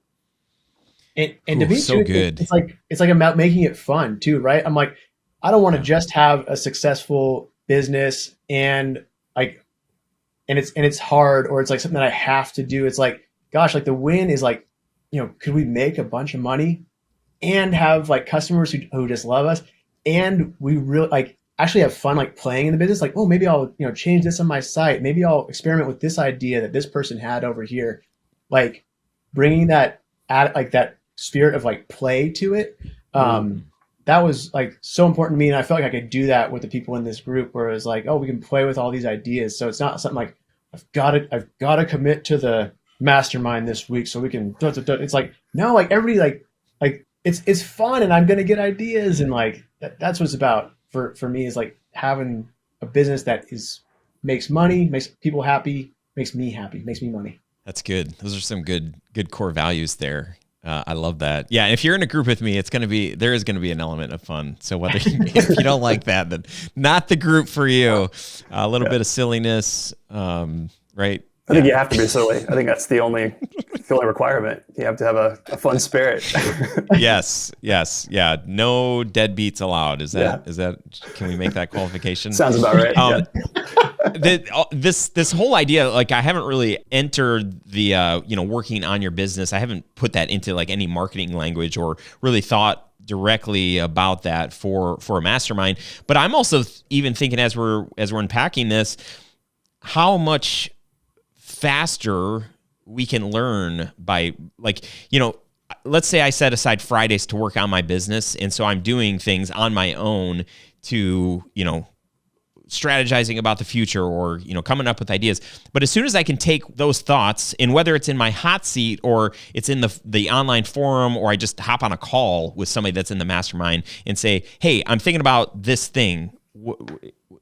And to be so good. It's like about making it fun too, right? I'm like, I don't want to just have a successful business and it's hard, or it's like something that I have to do. It's like, gosh, like the win is like, could we make a bunch of money and have like customers who just love us, and we really like actually have fun like playing in the business. Like, oh, maybe I'll change this on my site. Maybe I'll experiment with this idea that this person had over here. Like bringing that spirit of like play to it. That was like so important to me, and I felt like I could do that with the people in this group, where it was like, oh, we can play with all these ideas. So it's not something like I've got to commit to the mastermind this week so we can. It's like, no, like everybody like it's fun, and I'm gonna get ideas, and like that's what it's about for me, is like having a business that makes money, makes people happy, makes me happy, makes me money. That's good. Those are some good core values there. I love that. Yeah, if you're in a group with me, there is going to be an element of fun. So if you don't like that, then not the group for you. A little bit of silliness, right? I think you have to be silly. I think that's the only requirement. You have to have a fun spirit. Yes. Yeah. No deadbeats allowed. Is that, can we make that qualification? Sounds about right. This whole idea, like I haven't really entered the, working on your business. I haven't put that into like any marketing language or really thought directly about that for a mastermind. But I'm also even thinking as we're unpacking this, how much faster we can learn by let's say I set aside Fridays to work on my business. And so I'm doing things on my own to, strategizing about the future or, coming up with ideas. But as soon as I can take those thoughts, and whether it's in my hot seat or it's in the online forum, or I just hop on a call with somebody that's in the mastermind and say, hey, I'm thinking about this thing.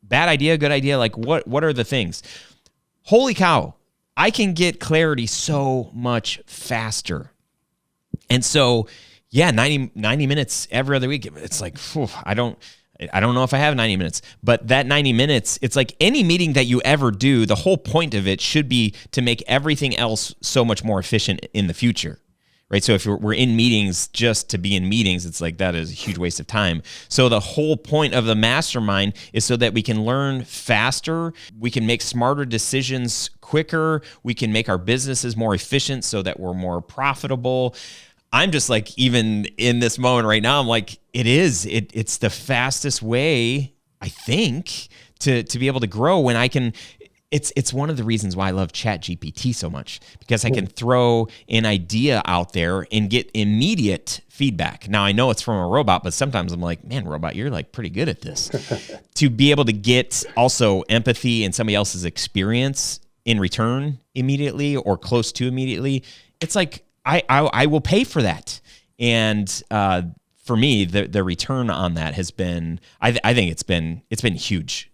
Bad idea, good idea. Like what are the things? Holy cow. I can get clarity so much faster. And so, 90 minutes every other week. It's like, I don't know if I have 90 minutes, but that 90 minutes, it's like any meeting that you ever do, the whole point of it should be to make everything else so much more efficient in the future, right? So if we're in meetings just to be in meetings, it's like that is a huge waste of time. So the whole point of the mastermind is so that we can learn faster, we can make smarter decisions quicker, we can make our businesses more efficient so that we're more profitable. I'm just like, even in this moment right now, I'm like, it's the fastest way, I think, to be able to grow when I can. It's one of the reasons why I love ChatGPT so much, because I can throw an idea out there and get immediate feedback. Now, I know it's from a robot, but sometimes I'm like, man, robot, you're like pretty good at this. To be able to get also empathy and somebody else's experience in return immediately or close to immediately, it's like, I will pay for that. And for me, the return on that has been, I think it's been huge.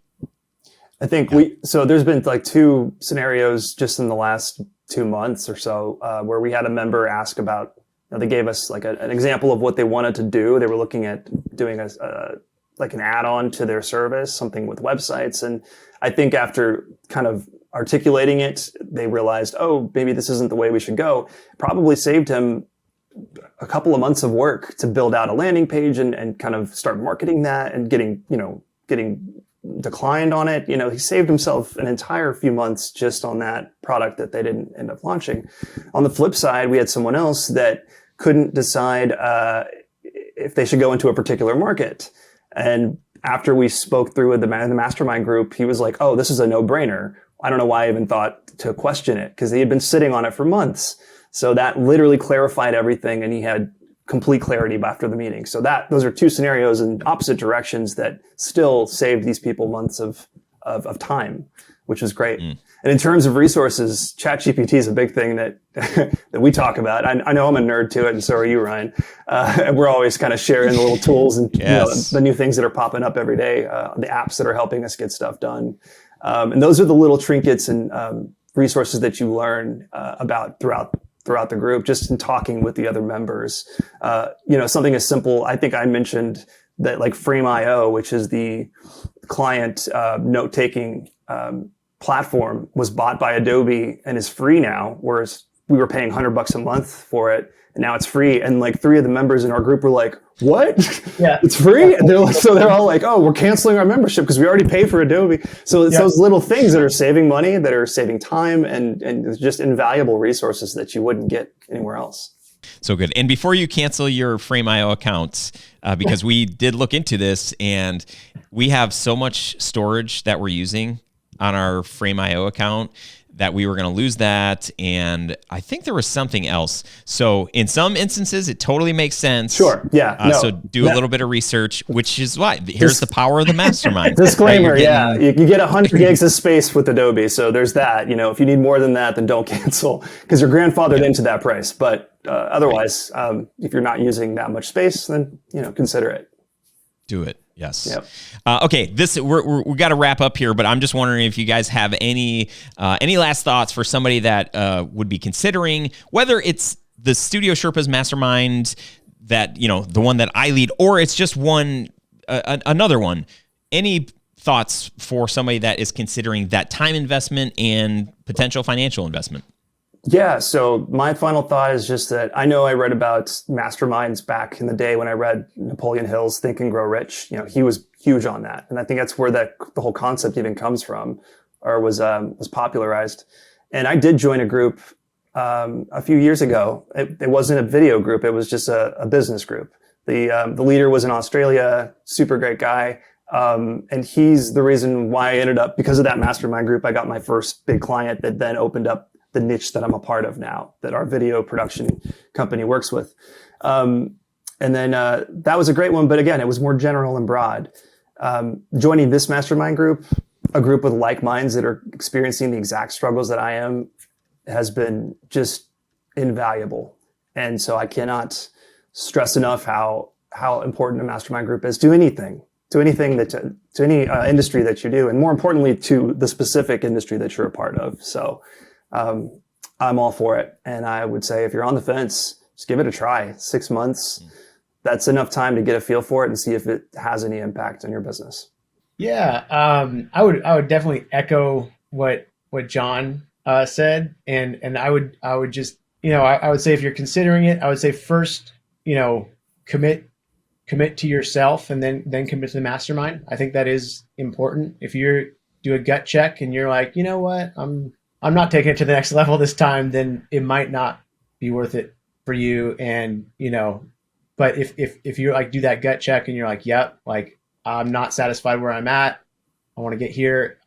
I think so there's been like two scenarios just in the last 2 months or so where we had a member ask about, they gave us like an example of what they wanted to do. They were looking at doing like an add-on to their service, something with websites. And I think after kind of articulating it, they realized, oh, maybe this isn't the way we should go. Probably saved him a couple of months of work to build out a landing page and kind of start marketing that and getting declined on it. He saved himself an entire few months just on that product that they didn't end up launching. On the flip side, we had someone else that couldn't decide if they should go into a particular market. And after we spoke through with the mastermind group, he was like, oh, this is a no-brainer. I don't know why I even thought to question it, because he had been sitting on it for months. So that literally clarified everything, and he had complete clarity after the meeting. So those are two scenarios in opposite directions that still saved these people months of time, which was great. And in terms of resources, ChatGPT is a big thing that that we talk about. I know I'm a nerd to it, and so are you, Ryan. And we're always kind of sharing the little tools and the new things that are popping up every day, the apps that are helping us get stuff done. And those are the little trinkets and resources that you learn about throughout the group, just in talking with the other members. Something as simple, I think I mentioned that like Frame.io, which is the client note-taking platform, was bought by Adobe and is free now, whereas we were paying $100 a month for it, and now it's free. And like 3 of the members in our group were like, what? Yeah, it's free? And they're all like, oh, we're canceling our membership because we already pay for Adobe. So it's those little things that are saving money, that are saving time, and just invaluable resources that you wouldn't get anywhere else. So good. And before you cancel your Frame.io accounts, because we did look into this, and we have so much storage that we're using on our Frame.io account that we were going to lose that. And I think there was something else. So in some instances, it totally makes sense. Sure. Yeah. So do a little bit of research, which is why here's the power of the mastermind. Disclaimer. Right? You get 100 gigs of space with Adobe. So there's that. If you need more than that, then don't cancel, because you're grandfathered into that price. But otherwise, if you're not using that much space, then, consider it. Do it. Yes. Yep. Okay. We got to wrap up here, but I'm just wondering if you guys have any last thoughts for somebody that would be considering, whether it's the Studio Sherpas Mastermind, that the one that I lead, or it's just another one. Any thoughts for somebody that is considering that time investment and potential financial investment? Yeah. So my final thought is just that I know I read about masterminds back in the day when I read Napoleon Hill's Think and Grow Rich. He was huge on that. And I think that's where the whole concept even comes from, or was popularized. And I did join a group a few years ago. It wasn't a video group. It was just a business group. The leader was in Australia, super great guy. And he's the reason why I ended up, because of that mastermind group, I got my first big client that then opened up the niche that I'm a part of now, that our video production company works with. And then that was a great one. But again, it was more general and broad. Joining this mastermind group, a group with like minds that are experiencing the exact struggles that I am, has been just invaluable. And so I cannot stress enough how important a mastermind group is to anything to any industry that you do, and more importantly, to the specific industry that you're a part of. So I'm all for it. And I would say if you're on the fence, just give it a try. 6 months, that's enough time to get a feel for it and see if it has any impact on your business. Yeah, I would definitely echo what John said, and I would just, I would say if you're considering it, I would say first, commit to yourself, and then commit to the mastermind. I think that is important. If you do a gut check and you're like, you know what, I'm not taking it to the next level this time, then it might not be worth it for you. And but if you like do that gut check and you're like, yep, like I'm not satisfied where I'm at, I want to get here.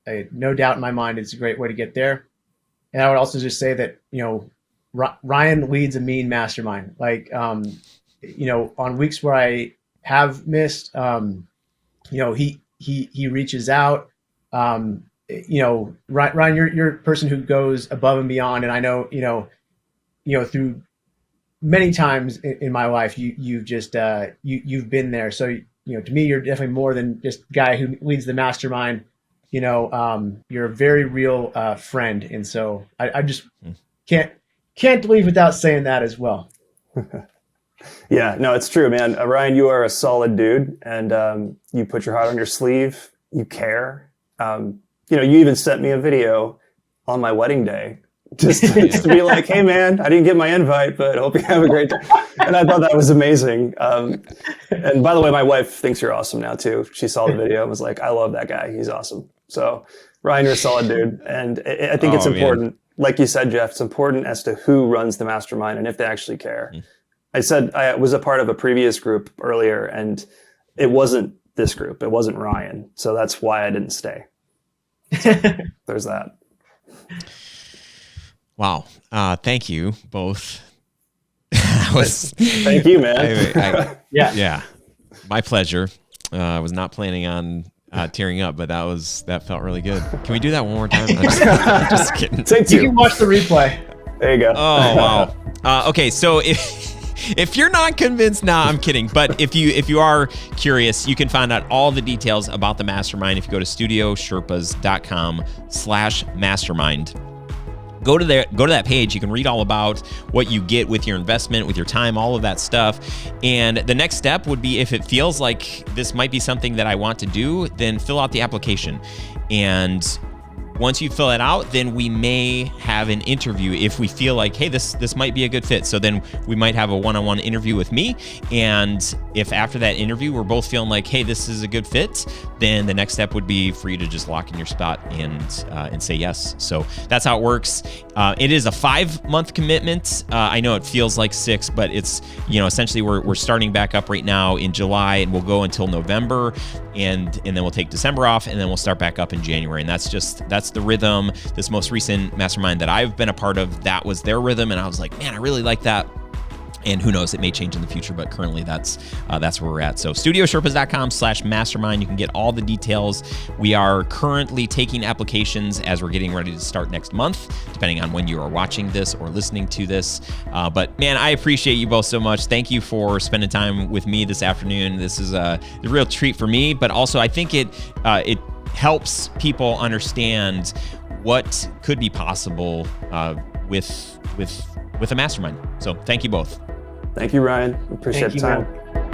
I no doubt in my mind it's a great way to get there. And I would also just say that Ryan leads a mean mastermind. Like on weeks where I have missed, he reaches out. Ryan, you're a person who goes above and beyond, and I know through many times in my life you've just you've been there. So to me, you're definitely more than just a guy who leads the mastermind. You're a very real friend, and so I just can't leave without saying that as well. Yeah, no, it's true, man. Ryan, you are a solid dude, and you put your heart on your sleeve. You care. You even sent me a video on my wedding day just to be like, hey, man, I didn't get my invite, but I hope you have a great day. And I thought that was amazing. And by the way, my wife thinks you're awesome now, too. She saw the video and was like, I love that guy. He's awesome. So, Ryan, you're a solid dude. And I think it's important. Man. Like you said, Jeff, it's important as to who runs the mastermind and if they actually care. I said I was a part of a previous group earlier, and it wasn't this group. It wasn't Ryan. So that's why I didn't stay. So there's that. Wow. Thank you both. Thank you, man. Yeah. My pleasure. I was not planning on tearing up, but that felt really good. Can we do that one more time? I'm just kidding. You can watch the replay. There you go. Oh, wow. Okay. So if you're not convinced, I'm kidding. But if you are curious, you can find out all the details about the mastermind if you go to studiosherpas.com/mastermind. Go to that page. You can read all about what you get with your investment, with your time, all of that stuff. And the next step would be, if it feels like this might be something that I want to do, then fill out the application. And once you fill it out, then we may have an interview if we feel like, hey, this might be a good fit. So then we might have a one-on-one interview with me. And if after that interview, we're both feeling like, hey, this is a good fit, then the next step would be for you to just lock in your spot and say yes. So that's how it works. It is a 5-month commitment. I know it feels like 6, but it's, essentially we're starting back up right now in July, and we'll go until November, and then we'll take December off, and then we'll start back up in January. And that's the rhythm. This most recent mastermind that I've been a part of, that was their rhythm, and I was like, man, I really like that. And who knows, it may change in the future, but currently that's where we're at. So studiosherpas.com/mastermind. You can get all the details. We are currently taking applications as we're getting ready to start next month, depending on when you are watching this or listening to this. But man, I appreciate you both so much. Thank you for spending time with me this afternoon. This is a real treat for me, but also I think it helps people understand what could be possible with a mastermind. So thank you both. Thank you, Ryan. Appreciate the time. Man.